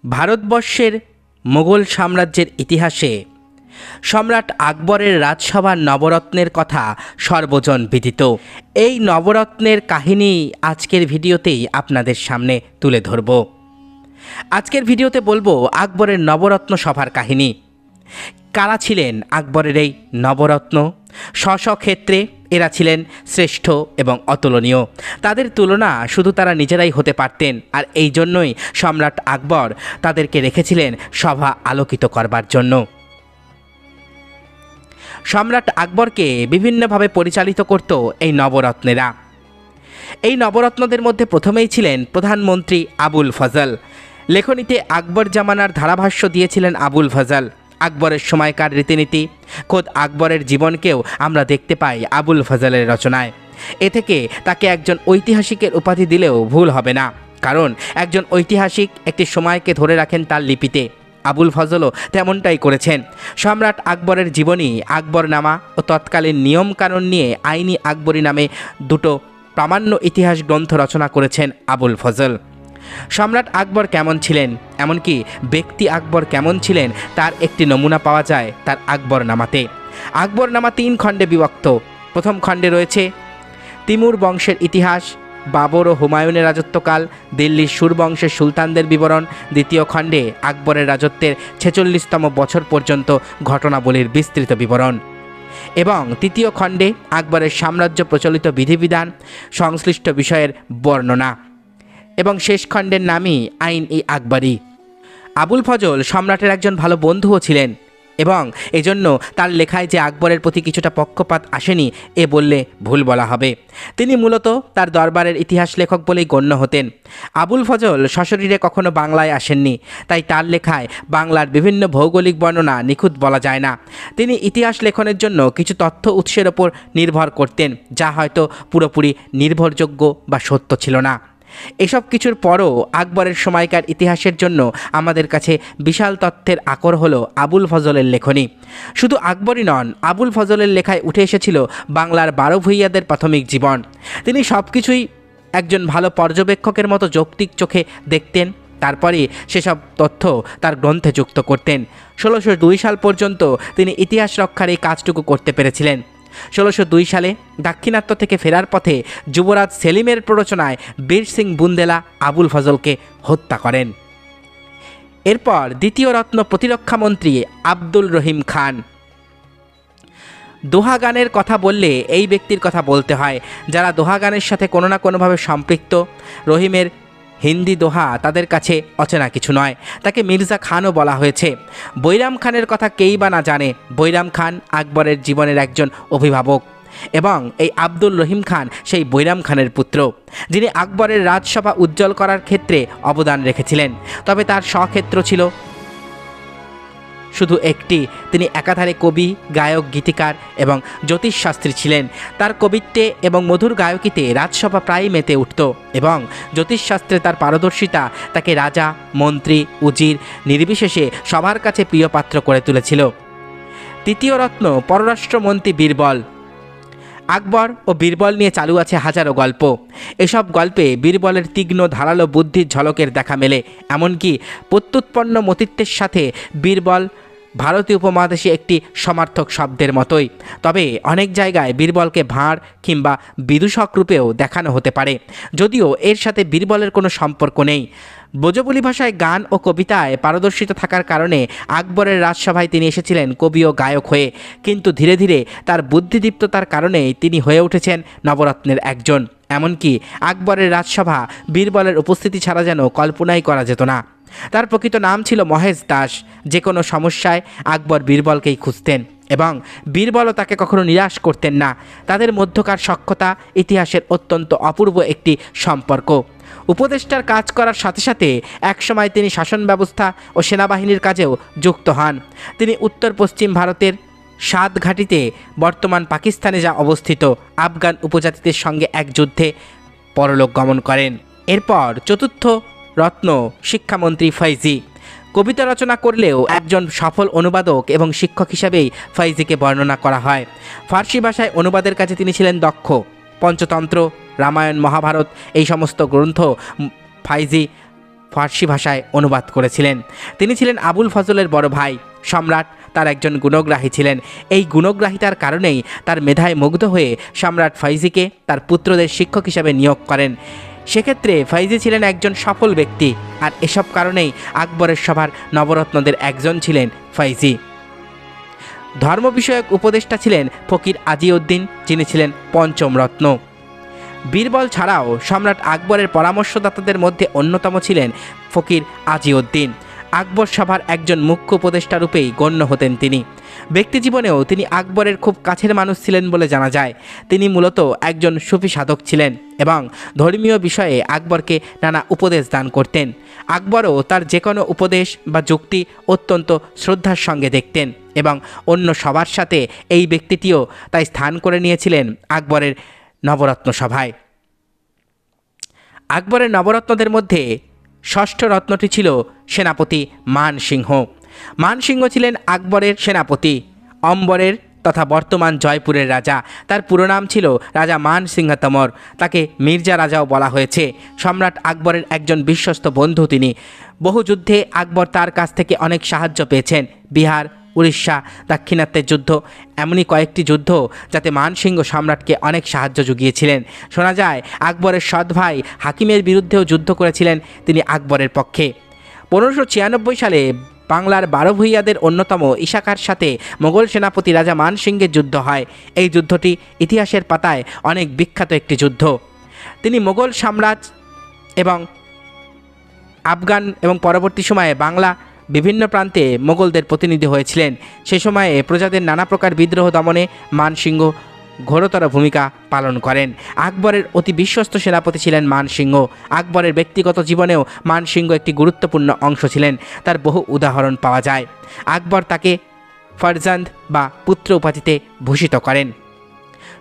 ভারতবর্ষের মোগল সাম্রাজ্যের ইতিহাসে সম্রাট আকবরের রাজসভার নবরত্নের কথা সর্বজন বিদিত। এই নবরত্নের কাহিনী আজকের ভিডিওতেই আপনাদের সামনে তুলে ধরব। আজকের ভিডিওতে বলবো আকবরের নবরত্ন সভার কাহিনী। কারা ছিলেন আকবরের এই নবরত্ন? স্ব ক্ষেত্রে এরা ছিলেন শ্রেষ্ঠ এবং অতুলনীয়। তাদের তুলনা শুধু তারা নিজেরাই হতে পারতেন, আর এই জন্যই সম্রাট আকবর তাদেরকে রেখেছিলেন সভা আলোকিত করবার জন্য। সম্রাট আকবরকে বিভিন্নভাবে পরিচালিত করত এই নবরত্নেরা। এই নবরত্নদের মধ্যে প্রথমেই ছিলেন প্রধানমন্ত্রী আবুল ফজল। লেখনীতে আকবর জামানার ধারাভাষ্য দিয়েছিলেন আবুল ফজল। আকবরের সময়কার রীতিনীতি, খোদ আকবরের জীবনকেও আমরা দেখতে পাই আবুল ফজলের রচনায়। এ থেকে তাকে একজন ঐতিহাসিকের উপাধি দিলেও ভুল হবে না, কারণ একজন ঐতিহাসিক একটি সময়কে ধরে রাখেন তার লিপিতে। আবুল ফজলও তেমনটাই করেছেন। সম্রাট আকবরের জীবনী, আকবরনামা ও তৎকালীন নিয়মকানুন নিয়ে আইনি আকবরী নামে দুটো প্রামাণ্য ইতিহাস গ্রন্থ রচনা করেছেন আবুল ফজল। সম্রাট আকবর কেমন ছিলেন, এমনকি ব্যক্তি আকবর কেমন ছিলেন, তার একটি নমুনা পাওয়া যায় তার আকবরনামাতে। আকবরনামা 3 খণ্ডে বিভক্ত। প্রথম খণ্ডে রয়েছে তিমুর বংশের ইতিহাস, বাবর ও হুমায়ুনের রাজত্বকাল, দিল্লির সুরবংশের সুলতানদের বিবরণ। দ্বিতীয় খণ্ডে আকবরের রাজত্বের 46তম বছর পর্যন্ত ঘটনাবলীর বিস্তৃত বিবরণ, এবং তৃতীয় খণ্ডে আকবরের সাম্রাজ্য প্রচলিত বিধিবিধান সংশ্লিষ্ট বিষয়ের বর্ণনা, এবং শেষ খণ্ডের নামই আইন-ই আকবরী। আবুল ফজল সম্রাটের একজন ভালো বন্ধুও ছিলেন, এবং এজন্য তার লেখায় যে আকবরের প্রতি কিছুটা পক্ষপাত আসেনি এ বললে ভুল বলা হবে। তিনি মূলত তার দরবারের ইতিহাস লেখক বলেই গণ্য হতেন। আবুল ফজল সশরীরে কখনো বাংলায় আসেননি, তাই তার লেখায় বাংলার বিভিন্ন ভৌগোলিক বর্ণনা নিখুঁত বলা যায় না। তিনি ইতিহাস লেখনের জন্য কিছু তথ্য উৎসের ওপর নির্ভর করতেন, যা হয়তো পুরোপুরি নির্ভরযোগ্য বা সত্য ছিল না। এসব কিছুর পরও আকবরের সময়কার ইতিহাসের জন্য আমাদের কাছে বিশাল তথ্যের আকর হলো আবুল ফজলের লেখনী। শুধু আকবরই নন, আবুল ফজলের লেখায় উঠে এসেছিল বাংলার 12 ভূঁইয়াদের প্রাথমিক জীবন। তিনি সব কিছুই একজন ভালো পর্যবেক্ষকের মতো যৌক্তিক চোখে দেখতেন, তারপরে সেসব তথ্য তার গ্রন্থে যুক্ত করতেন। 1602 সাল পর্যন্ত তিনি ইতিহাস রক্ষার এই কাজটুকু করতে পেরেছিলেন। 1602 সালে দাক্ষিণাত্য থেকে ফেরার পথে যুবরাজ সেলিমের প্ররোচনায় বীর সিং বুন্দেলা আবুল ফজলকে হত্যা করেন। এরপর দ্বিতীয় রত্ন প্রতিরক্ষামন্ত্রী আব্দুল রহিম খান। দোহা গানের কথা বললে এই ব্যক্তির কথা বলতে হয়, যারা দোহা গানের সাথে কোনো না কোনোভাবে সম্পৃক্ত। রহিমের হিন্দি দোহা তাদের কাছে অচেনা কিছু নয়, তাকে মির্জা খানও বলা হয়েছে। বৈরাম খানের কথা কেই বা না জানে। বৈরাম খান আকবরের জীবনের একজন অভিভাবক, এবং এই আব্দুল রহিম খান সেই বৈরাম খানের পুত্র, যিনি আকবরের রাজসভা উজ্জ্বল করার ক্ষেত্রে অবদান রেখেছিলেন। তবে তার স্বক্ষেত্র ছিল শুধু একটি। তিনি একাধারে কবি, গায়ক, গীতিকার এবং জ্যোতিষশাস্ত্রী ছিলেন। তার কবিত্বে এবং মধুর গায়কিতে রাজসভা প্রায়ই মেতে উঠত, এবং জ্যোতিষশাস্ত্রে তার পারদর্শিতা তাকে রাজা, মন্ত্রী, উজির নির্বিশেষে সবার কাছে প্রিয়পাত্র করে তুলেছিল। তৃতীয় রত্ন পররাষ্ট্রমন্ত্রী বীরবল। আকবর ও বীরবল নিয়ে চালু আছে হাজারো গল্প। এসব গল্পে বীরবলের তীক্ষ্ণ ধারালো বুদ্ধির ঝলকের দেখা মেলে। এমনকি প্রত্যুৎপন্ন মতিত্বের সাথে বীরবল ভারতীয় উপমহাদেশে একটি সমার্থক শব্দের মতোই। তবে অনেক জায়গায় বীরবলকে ভাঁড় কিংবা বিদূষক রূপেও দেখানো হতে পারে, যদিও এর সাথে বীরবলের কোনো সম্পর্ক নেই। ব্রজবুলি ভাষায় গান ও কবিতায় পারদর্শিতা থাকার কারণে আকবরের রাজসভায় তিনি এসেছিলেন কবি ও গায়ক হয়ে, কিন্তু ধীরে ধীরে তার বুদ্ধিদীপ্ততার কারণেই তিনি হয়ে উঠেছেন নবরত্নের একজন। এমনকি আকবরের রাজসভা বীরবলের উপস্থিতি ছাড়া যেন কল্পনাই করা যেত না। তার প্রকৃত নাম ছিল মহেশ দাস। যে কোনো সমস্যায় আকবর বীরবলকেই খুঁজতেন, এবং বীরবলও তাকে কখনো নিরাশ করতেন না। তাদের মধ্যকার সখ্যতা ইতিহাসের অত্যন্ত অপূর্ব একটি সম্পর্ক। উপদেষ্টার কাজ করার সাথে সাথে একসময় তিনি শাসন ব্যবস্থা ও সেনাবাহিনীর কাজেও যুক্ত হন। তিনি উত্তর পশ্চিম ভারতের সাত ঘাটিতে, বর্তমান পাকিস্তানে যা অবস্থিত, আফগান উপজাতিদের সঙ্গে এক যুদ্ধে পরলোক গমন করেন। এরপর চতুর্থ রত্ন শিক্ষামন্ত্রী ফৈজি। কবিতা রচনা করলেও একজন সফল অনুবাদক এবং শিক্ষক হিসাবেই ফৈজিকে বর্ণনা করা হয়। ফার্সি ভাষায় অনুবাদের কাছে তিনি ছিলেন দক্ষ। পঞ্চতন্ত্র, রামায়ণ, মহাভারত এই সমস্ত গ্রন্থ ফৈজি ফার্সি ভাষায় অনুবাদ করেছিলেন। তিনি ছিলেন আবুল ফজলের বড় ভাই। সম্রাট তার একজন গুণগ্রাহী ছিলেন। এই গুণগ্রাহিতার কারণেই তার মেধায় মুগ্ধ হয়ে সম্রাট ফৈজিকে তার পুত্রদের শিক্ষক হিসেবে নিয়োগ করেন। সেক্ষেত্রে ফৈজি ছিলেন একজন সফল ব্যক্তি, আর এসব কারণেই আকবরের সভার নবরত্নদের একজন ছিলেন ফৈজি। ধর্ম বিষয়ক উপদেষ্টা ছিলেন ফকির আজিউদ্দিন, যিনি ছিলেন পঞ্চম রত্ন। বীরবল ছাড়াও সম্রাট আকবরের পরামর্শদাতাদের মধ্যে অন্যতম ছিলেন ফকির আজিউদ্দিন। আকবর সভার একজন মুখ্য উপদেষ্টা রূপেই গণ্য হতেন তিনি। ব্যক্তিজীবনেও তিনি আকবরের খুব কাছের মানুষ ছিলেন বলে জানা যায়। তিনি মূলত একজন সুফি সাধক ছিলেন এবং ধর্মীয় বিষয়ে আকবরকে নানা উপদেশ দান করতেন। আকবরও তার যে কোনো উপদেশ বা যুক্তি অত্যন্ত শ্রদ্ধার সঙ্গে দেখতেন এবং অন্য সবার সাথে এই ব্যক্তিটিও তাই স্থান করে নিয়েছিলেন আকবরের নবরত্ন সভায়। আকবরের নবরত্নদের মধ্যে ষষ্ঠ রত্নটি ছিল সেনাপতি মানসিংহ। মানসিংহ ছিলেন আকবরের সেনাপতি, অম্বরের তথা বর্তমান জয়পুরের রাজা। তার পুরো নাম ছিল রাজা মানসিংহ তমর। তাকে মির্জা রাজাও বলা হয়েছে। সম্রাট আকবরের একজন বিশ্বস্ত বন্ধু তিনি। বহু যুদ্ধে আকবর তার কাছ থেকে অনেক সাহায্য পেয়েছেন। বিহার, উড়িষ্যা, দাক্ষিণাত্যের যুদ্ধ, এমনই কয়েকটি যুদ্ধ যাতে মানসিংহ সম্রাটকে অনেক সাহায্য জুগিয়েছিলেন। শোনা যায় আকবরের সৎ ভাই হাকিমের বিরুদ্ধেও যুদ্ধ করেছিলেন তিনি আকবরের পক্ষে। 1596 সালে বাংলার 12 ভূঁইয়াদের অন্যতম ইশাকার সাথে মোগল সেনাপতি রাজা মানসিংহের যুদ্ধ হয়। এই যুদ্ধটি ইতিহাসের পাতায় অনেক বিখ্যাত একটি যুদ্ধ। তিনি মোগল সাম্রাজ্য এবং আফগান এবং পরবর্তী সময়ে বাংলা বিভিন্ন প্রান্তে মোগলদের প্রতিনিধি হয়েছিলেন। সে সময়ে প্রজাদের নানা প্রকার বিদ্রোহ দমনে মানসিংহ ঘোরতর ভূমিকা পালন করেন। আকবরের অতি বিশ্বস্ত সেনাপতি ছিলেন মানসিংহ। আকবরের ব্যক্তিগত জীবনেও মানসিংহ একটি গুরুত্বপূর্ণ অংশ ছিলেন। তার বহু উদাহরণ পাওয়া যায়। আকবর তাকে ফরজান্দ বা পুত্র উপাধিতে ভূষিত করেন।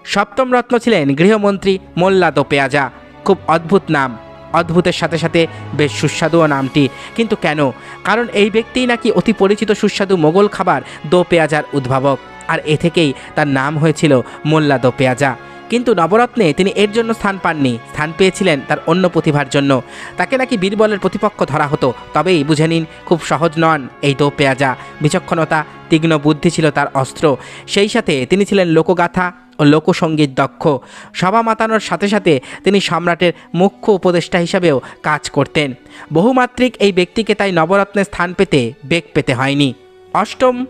সপ্তম রত্ন ছিলেন গৃহমন্ত্রী মোল্লা দো পেয়াজা। খুব অদ্ভুত নাম, অদ্ভুতের সাথে সাথে বেশ সুস্বাদুও নামটি। কিন্তু কেন? কারণ এই ব্যক্তিই নাকি অতি পরিচিত সুস্বাদু মোগল খাবার দো পেয়াজার উদ্ভাবক, আর এ থেকেই তার নাম হয়েছিল মোল্লা দো পেয়াজা। কিন্তু নবরত্নে তিনি এর জন্য স্থান পাননি, স্থান পেয়েছিলেন তার অন্য প্রতিভার জন্য। তাকে নাকি বীরবলের প্রতিপক্ষ ধরা হতো। তবেই বুঝে নিন খুব সহজ নন এই দো পেয়াজা। বিচক্ষণতা, তীক্ষ্ণ বুদ্ধি ছিল তার অস্ত্র। সেই সাথে তিনি ছিলেন লোকগাথা ও লোকসঙ্গীত দক্ষ। সভা মাতানোর সাথে সাথে তিনি সম্রাটের মুখ্য উপদেষ্টা হিসাবেও কাজ করতেন। বহুমাত্রিক এই ব্যক্তিকে তাই নবরত্নে স্থান পেতে বেগ পেতে হয়নি। অষ্টম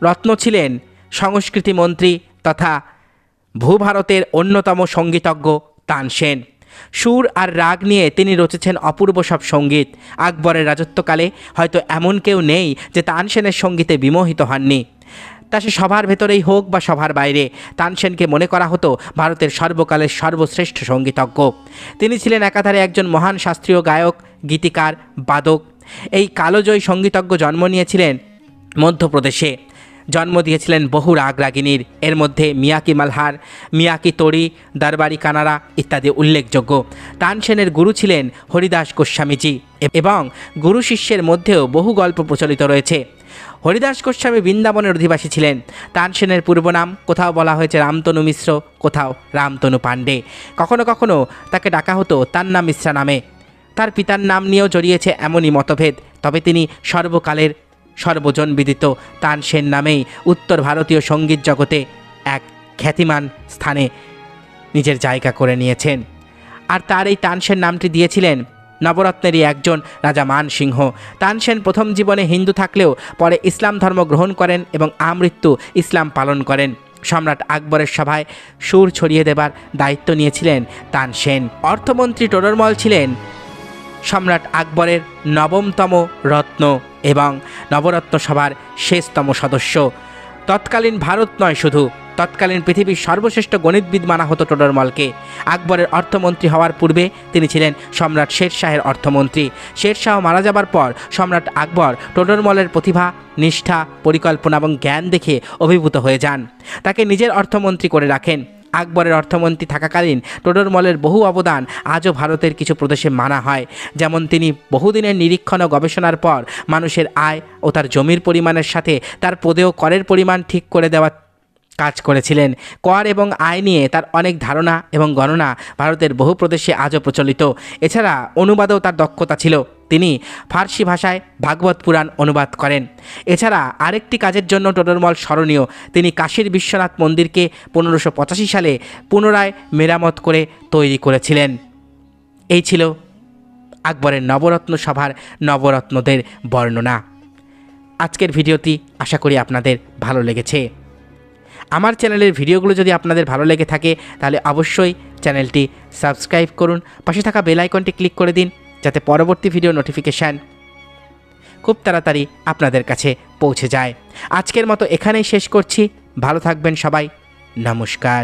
রত্ন ছিলেন সংস্কৃতি মন্ত্রী তথা ভূভারতের অন্যতম সঙ্গীতজ্ঞ তানসেন। সুর আর রাগ নিয়ে তিনি রচেছেন অপূর্ব সব সঙ্গীত। আকবরের রাজত্বকালে হয়তো এমন কেউ নেই যে তানসেনের সঙ্গীতে বিমোহিত হননি। তা সে সভার ভেতরেই হোক বা সভার বাইরে, তানসেনকে মনে করা হতো ভারতের সর্বকালের সর্বশ্রেষ্ঠ সঙ্গীতজ্ঞ। তিনি ছিলেন একাধারে একজন মহান শাস্ত্রীয় গায়ক, গীতিকার, বাদক। এই কালোজয়ী সঙ্গীতজ্ঞ জন্ম নিয়েছিলেন মধ্যপ্রদেশে। জন্ম দিয়েছিলেন বহু রাগ রাগিনীর। এর মধ্যে মিয়াকি মালহার, মিয়াকি তোড়ি, দরবারি কানাড়া ইত্যাদি উল্লেখযোগ্য। তানসেনের গুরু ছিলেন হরিদাস গোস্বামীজি এবং গুরু শিষ্যের মধ্যেও বহু গল্প প্রচলিত রয়েছে। হরিদাস গোস্বামী বৃন্দাবনের অধিবাসী ছিলেন। তানসেনের পূর্ব নাম কোথাও বলা হয়েছে রামতনু মিশ্র, কোথাও রামতনু পাণ্ডে। কখনো কখনো তাকে ডাকা হতো তান্না মিশ্রা নামে। তার পিতার নাম নিয়েও জড়িয়েছে এমনই মতভেদ। তবে তিনি সর্বকালের সর্বজন বিদিত তানসেন নামেই উত্তর ভারতীয় সঙ্গীত জগতে এক খ্যাতিমান স্থানে নিজের জায়গা করে নিয়েছেন। আর তার এই তানসেন নামটি দিয়েছিলেন নবরত্নেরই একজন রাজা মানসিংহ। তানসেন প্রথম জীবনে হিন্দু থাকলেও পরে ইসলাম ধর্ম গ্রহণ করেন এবং আমৃত্যু ইসলাম পালন করেন। সম্রাট আকবরের সভায় সুর ছড়িয়ে দেবার দায়িত্ব নিয়েছিলেন তানসেন। অর্থমন্ত্রী টোডরমল ছিলেন সম্রাট আকবরের নবমতম রত্ন এবং নবরত্ন সভার শেষতম সদস্য। তৎকালীন ভারত নয়, শুধু তৎকালীন পৃথিবীর সর্বশ্রেষ্ঠ গণিতবিদ মানা হতো টোডরমলকে। আকবরের অর্থমন্ত্রী হওয়ার পূর্বে তিনি ছিলেন সম্রাট শেরশাহের অর্থমন্ত্রী। শেরশাহ মারা যাবার পর সম্রাট আকবর টোডরমলের প্রতিভা, নিষ্ঠা, পরিকল্পনা এবং জ্ঞান দেখে অভিভূত হয়ে যান। তাকে নিজের অর্থমন্ত্রী করে রাখেন। আকবরের অর্থমন্ত্রী থাকাকালীন টোডরমলের বহু অবদান আজও ভারতের কিছু প্রদেশে মানা হয়। যেমন তিনি বহুদিনের নিরীক্ষণ ও গবেষণার পর মানুষের আয় ও তার জমির পরিমাণের সাথে তার পদেয় করের পরিমাণ ঠিক করে দেওয়ার কাজ করেছিলেন। কর এবং আয় নিয়ে তার অনেক ধারণা এবং গণনা ভারতের বহু প্রদেশে আজও প্রচলিত। এছাড়া অনুবাদেও তার দক্ষতা ছিল। তিনি ফার্সি ভাষায় ভাগবত পুরাণ অনুবাদ করেন। এছাড়া আরেকটি কাজের জন্য টোডরমল স্মরণীয়। তিনি কাশীর বিশ্বনাথ মন্দিরকে 1585 সালে পুনরায় মেরামত করে তৈরি করেছিলেন। এই ছিল আকবরের নবরত্ন সভার নবরত্নদের বর্ণনা। আজকের ভিডিওটি আশা করি আপনাদের ভালো লেগেছে। আমার চ্যানেলের ভিডিওগুলো যদি আপনাদের ভালো লেগে থাকে তাহলে অবশ্যই চ্যানেলটি সাবস্ক্রাইব করুন, পাশে থাকা বেল আইকনটি ক্লিক করে দিন যাতে পরবর্তী ভিডিও নোটিফিকেশান খুব তাড়াতাড়ি আপনাদের কাছে পৌঁছে যায়। আজকের মতো এখানেই শেষ করছি। ভালো থাকবেন সবাই। নমস্কার।